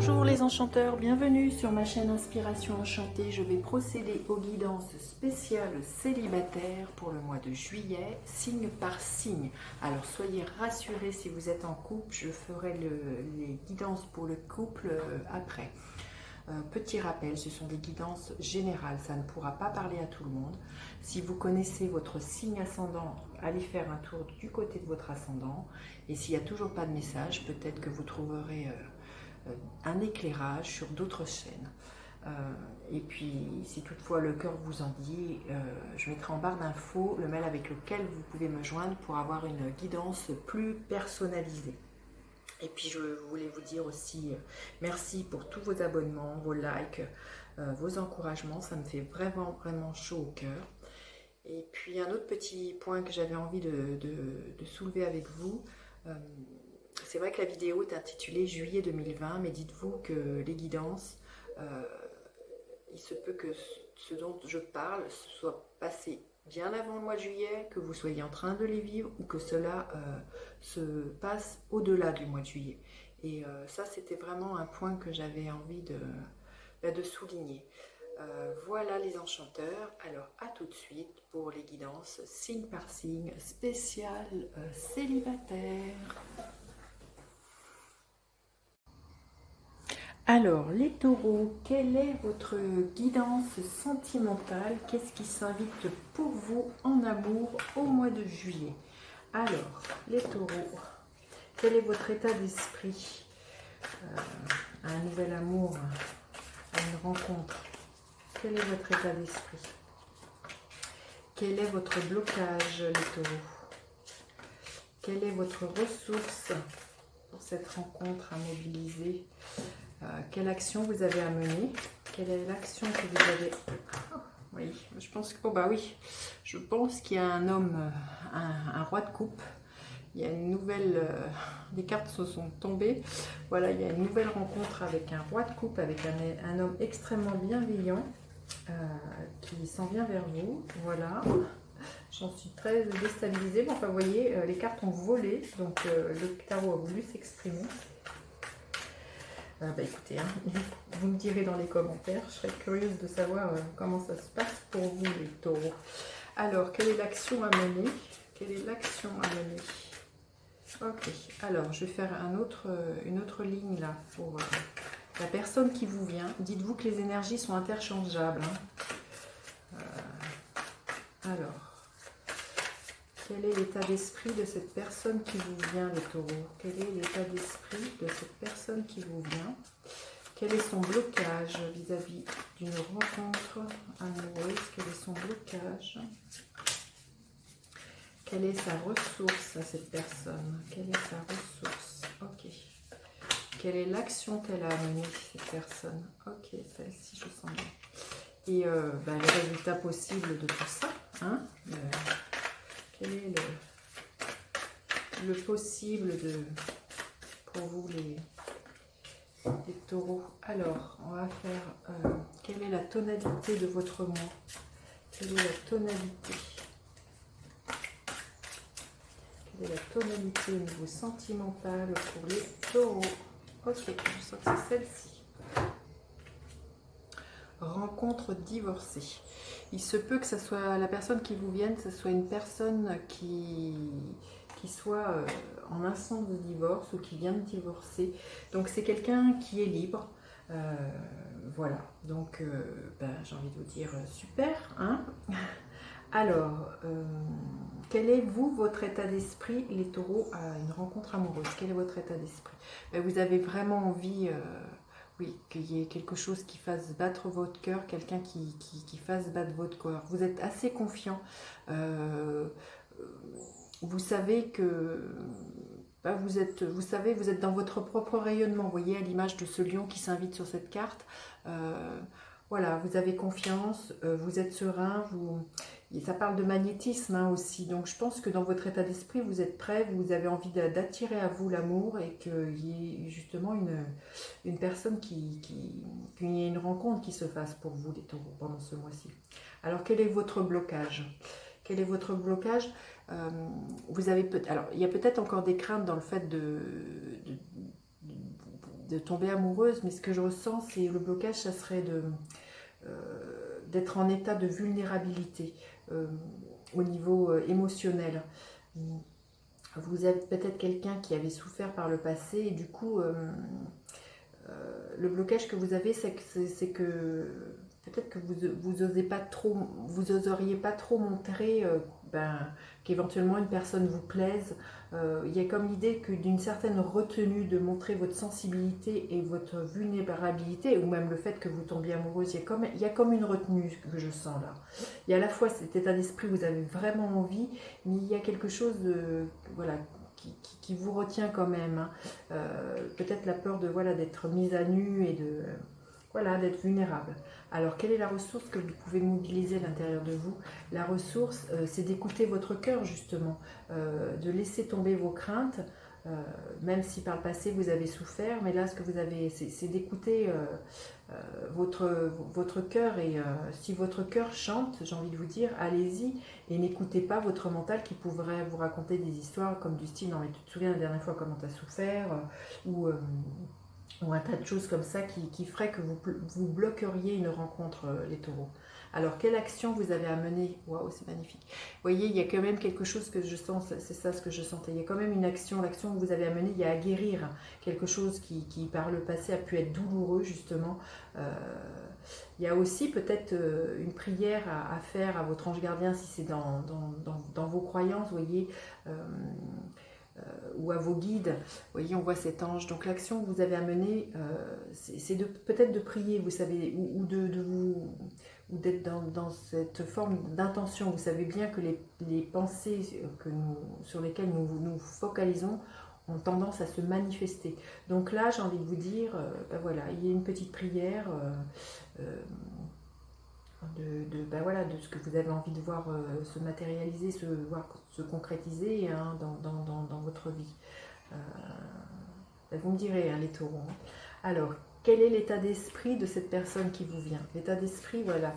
Bonjour les enchanteurs, bienvenue sur ma chaîne Inspiration Enchantée. Je vais procéder aux guidances spéciales célibataires pour le mois de juillet, signe par signe. Alors soyez rassurés si vous êtes en couple, je ferai les guidances pour le couple après. Petit rappel, ce sont des guidances générales, ça ne pourra pas parler à tout le monde. Si vous connaissez votre signe ascendant, allez faire un tour du côté de votre ascendant. Et s'il n'y a toujours pas de message, peut-être que vous trouverez un éclairage sur d'autres chaînes. Et puis, si toutefois le cœur vous en dit, je mettrai en barre d'infos le mail avec lequel vous pouvez me joindre pour avoir une guidance plus personnalisée. Et puis, je voulais vous dire aussi merci pour tous vos abonnements, vos likes, vos encouragements. Ça me fait vraiment, vraiment chaud au cœur. Et puis, un autre petit point que j'avais envie de soulever avec vous. C'est vrai que la vidéo est intitulée Juillet 2020, mais dites-vous que les guidances, il se peut que ce dont je parle soit passé bien avant le mois de juillet, que vous soyez en train de les vivre ou que cela se passe au-delà du mois de juillet. Et ça, c'était vraiment un point que j'avais envie de souligner. Voilà les enchanteurs, alors à tout de suite pour les guidances signe par signe spéciales célibataire. Alors, les taureaux, quelle est votre guidance sentimentale? Qu'est-ce qui s'invite pour vous en amour au mois de juillet? Alors, les taureaux, quel est votre état d'esprit à un nouvel amour, à une rencontre? Quel est votre état d'esprit? Quel est votre blocage, les taureaux? Quelle est votre ressource pour cette rencontre à mobiliser? Quelle action vous avez à mener? Quelle est l'action que vous avez? Oui, je pense que, je pense qu'il y a un homme, un roi de coupe. Il y a une nouvelle, les cartes se sont tombées. Voilà, il y a une nouvelle rencontre avec un roi de coupe, avec un homme extrêmement bienveillant qui s'en vient vers vous. Voilà. J'en suis très déstabilisée. Enfin, vous voyez, les cartes ont volé, donc le tarot a voulu s'exprimer. Écoutez, hein, vous me direz dans les commentaires, je serais curieuse de savoir comment ça se passe pour vous les taureaux. Alors, quelle est l'action à mener? Quelle est l'action à mener? Ok, alors je vais faire une autre ligne là pour la personne qui vous vient. Dites-vous que les énergies sont interchangeables. Hein. Alors, quel est l'état d'esprit de cette personne qui vous vient, les taureaux? Quel est l'état d'esprit de cette personne qui vous vient? Quel est son blocage vis-à-vis d'une rencontre amoureuse? Quel est son blocage? Quelle est sa ressource à cette personne? Quelle est sa ressource? Ok. Quelle est l'action qu'elle a à mener, cette personne? Ok, celle-ci, je sens bien. Et les résultats possibles de tout ça, hein? Quel est le possible pour vous les taureaux? Alors, on va faire quelle est la tonalité de votre mois? Quelle est la tonalité? Quelle est la tonalité au niveau sentimental pour les taureaux? Ok, je sens que c'est celle-ci. Rencontre divorcée. Il se peut que ce soit la personne qui vous vienne, ce soit une personne qui soit en instance de divorce ou qui vient de divorcer. Donc c'est quelqu'un qui est libre. Voilà, donc j'ai envie de vous dire super. Hein. Alors, quel est votre état d'esprit, les taureaux, à une rencontre amoureuse? Quel est votre état d'esprit? Vous avez vraiment envie... oui, qu'il y ait quelque chose qui fasse battre votre cœur, quelqu'un qui fasse battre votre cœur. Vous êtes assez confiant. Vous savez que vous êtes dans votre propre rayonnement. Vous voyez, à l'image de ce lion qui s'invite sur cette carte. Voilà, vous avez confiance, vous êtes serein, ça parle de magnétisme hein, aussi. Donc je pense que dans votre état d'esprit, vous êtes prêt, vous avez envie d'attirer à vous l'amour et qu'il y ait justement une personne qu'il y ait une rencontre qui se fasse pour vous, les taureaux, pendant ce mois-ci. Alors quel est votre blocage? Quel est votre blocage? Alors, il y a peut-être encore des craintes dans le fait de tomber amoureuse, mais ce que je ressens, c'est le blocage, ça serait d'être en état de vulnérabilité au niveau émotionnel. Vous êtes peut-être quelqu'un qui avait souffert par le passé et du coup, le blocage que vous avez, c'est que peut-être que vous oseriez pas trop montrer qu'éventuellement une personne vous plaise. Il y a comme l'idée que d'une certaine retenue de montrer votre sensibilité et votre vulnérabilité, ou même le fait que vous tombiez amoureuse, il y a comme une retenue que je sens là. Il y a à la fois cet état d'esprit où vous avez vraiment envie, mais il y a quelque chose de, voilà, qui vous retient quand même, hein. Peut-être la peur de d'être mise à nu et de d'être vulnérable. Alors, quelle est la ressource que vous pouvez mobiliser à l'intérieur de vous? La ressource, c'est d'écouter votre cœur, justement, de laisser tomber vos craintes, même si par le passé vous avez souffert, mais là, ce que vous avez, c'est d'écouter votre cœur, et si votre cœur chante, j'ai envie de vous dire, allez-y, et n'écoutez pas votre mental qui pourrait vous raconter des histoires comme du style, non mais tu te souviens la dernière fois comment tu as souffert, ou un tas de choses comme ça qui ferait que vous bloqueriez une rencontre, les taureaux. Alors, quelle action vous avez à mener? Waouh, c'est magnifique. Vous voyez, il y a quand même quelque chose que je sens, c'est ça ce que je sentais. Il y a quand même une action, l'action que vous avez à mener, il y a à guérir quelque chose qui par le passé a pu être douloureux, justement. Il y a aussi peut-être une prière à faire à votre ange gardien, si c'est dans vos croyances, vous voyez. Ou à vos guides, vous voyez, on voit cet ange. Donc l'action que vous avez à mener, c'est peut-être de prier, vous savez, ou d'être dans cette forme d'intention. Vous savez bien que les pensées sur lesquelles nous focalisons ont tendance à se manifester. Donc là, j'ai envie de vous dire, voilà, il y a une petite prière de ce que vous avez envie de voir se matérialiser, se concrétiser, hein, dans votre vie. Vous me direz, hein, les taureaux. Alors, quel est l'état d'esprit de cette personne qui vous vient? L'état d'esprit, voilà.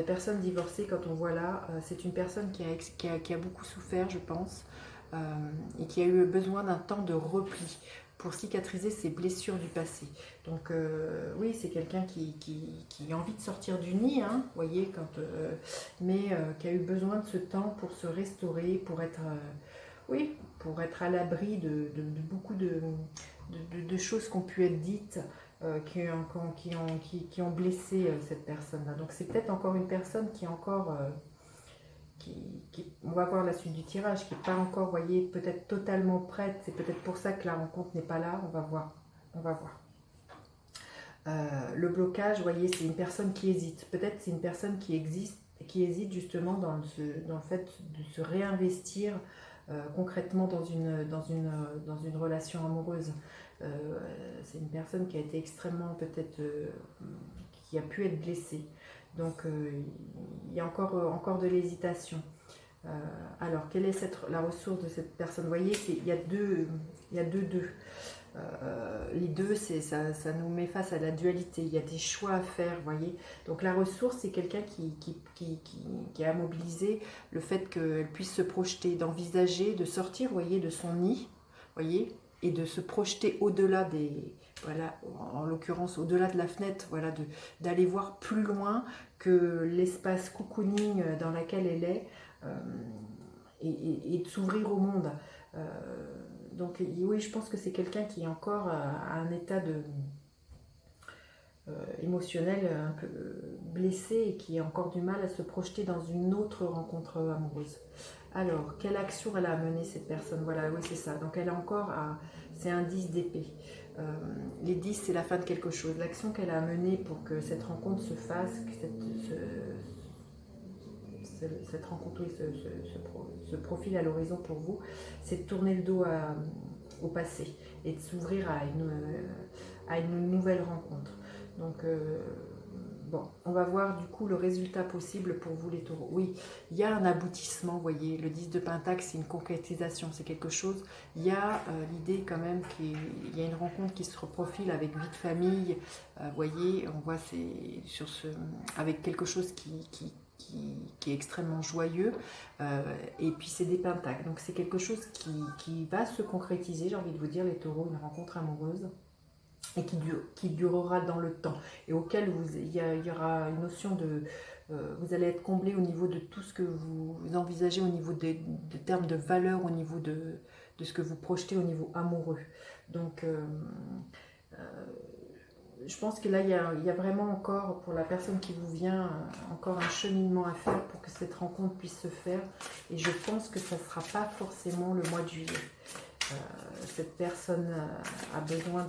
Personne divorcée, quand on voit là, c'est une personne qui a beaucoup souffert, je pense, et qui a eu besoin d'un temps de repli pour cicatriser ses blessures du passé. Donc oui, c'est quelqu'un qui a envie de sortir du nid, hein, voyez, mais qui a eu besoin de ce temps pour se restaurer, pour être à l'abri de beaucoup de choses qui ont pu être dites, qui ont blessé cette personne-là. Donc c'est peut-être encore une personne qui est encore... on va voir la suite du tirage, qui n'est pas encore, voyez, peut-être totalement prête. C'est peut-être pour ça que la rencontre n'est pas là. On va voir. Le blocage, voyez, c'est une personne qui hésite. Peut-être c'est une personne qui hésite justement dans le fait de se réinvestir concrètement dans une relation amoureuse. C'est une personne qui a été extrêmement, peut-être, qui a pu être blessée. Donc il y a encore de l'hésitation. Alors, quelle est la ressource de cette personne? Vous voyez, il y a deux. Les deux, ça nous met face à la dualité. Il y a des choix à faire, vous voyez. Donc la ressource, c'est quelqu'un qui a mobilisé le fait qu'elle puisse se projeter, d'envisager, de sortir, vous voyez, de son nid, voyez, et de se projeter au-delà en l'occurrence au-delà de la fenêtre, voilà, d'aller voir plus loin que l'espace cocooning dans lequel elle est, et de s'ouvrir au monde. Donc oui, je pense que c'est quelqu'un qui est encore à un état émotionnel un peu blessé et qui a encore du mal à se projeter dans une autre rencontre amoureuse. Alors, quelle action elle a à mener, cette personne? Voilà, oui, c'est ça. Donc elle a encore c'est un 10 d'épée. Les 10, c'est la fin de quelque chose. L'action qu'elle a à mener pour que cette rencontre se fasse, que cette rencontre se profile à l'horizon pour vous, c'est de tourner le dos au passé et de s'ouvrir à une nouvelle rencontre. Donc, bon, on va voir du coup le résultat possible pour vous, les taureaux. Oui, il y a un aboutissement, vous voyez, le 10 de Pentacle, c'est une concrétisation, c'est quelque chose. Il y a l'idée quand même qu'il y a une rencontre qui se profile avec vie de famille, vous voyez, on voit avec quelque chose qui est extrêmement joyeux, et puis c'est des pentacles, donc c'est quelque chose qui va se concrétiser, j'ai envie de vous dire, les taureaux, une rencontre amoureuse. et qui durera dans le temps et auquel il y aura une notion de... vous allez être comblé au niveau de tout ce que vous envisagez, au niveau des termes de valeur, au niveau de ce que vous projetez au niveau amoureux. Donc, je pense que là, il y a vraiment encore, pour la personne qui vous vient, encore un cheminement à faire pour que cette rencontre puisse se faire. Et je pense que ça ne sera pas forcément le mois de juillet. Cette personne a besoin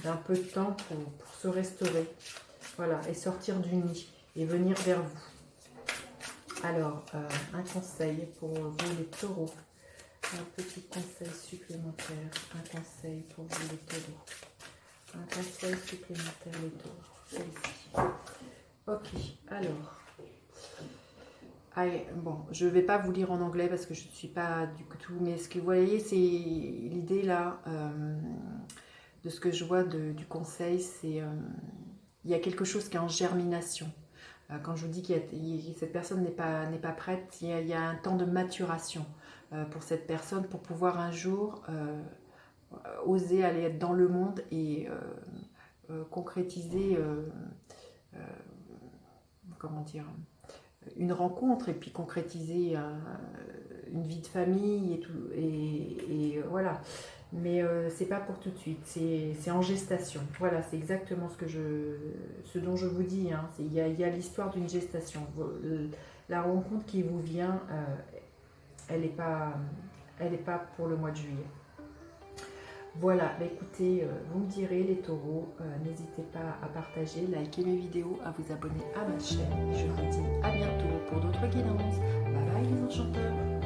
d'un peu de temps pour se restaurer, voilà, et sortir du nid et venir vers vous. Alors, un conseil pour vous les taureaux, un petit conseil supplémentaire, un conseil pour vous les taureaux, un conseil supplémentaire les taureaux, celui-ci. Ok, alors... bon, je ne vais pas vous lire en anglais parce que je ne suis pas du tout, mais ce que vous voyez, c'est l'idée là, de ce que je vois du conseil, c'est il y a quelque chose qui est en germination. Quand je vous dis que cette personne n'est pas prête, il y a un temps de maturation pour cette personne pour pouvoir un jour oser aller être dans le monde et concrétiser, comment dire, une rencontre et puis concrétiser une vie de famille et tout, et voilà. Mais c'est pas pour tout de suite, c'est en gestation. Voilà, c'est exactement ce dont je vous dis, hein. Il y a l'histoire d'une gestation. La rencontre qui vous vient, elle n'est pas pour le mois de juillet. Voilà, bah écoutez, vous me direz les taureaux, n'hésitez pas à partager, liker mes vidéos, à vous abonner à ma chaîne. Je vous dis à bientôt pour d'autres guidances. Bye bye les enchanteurs.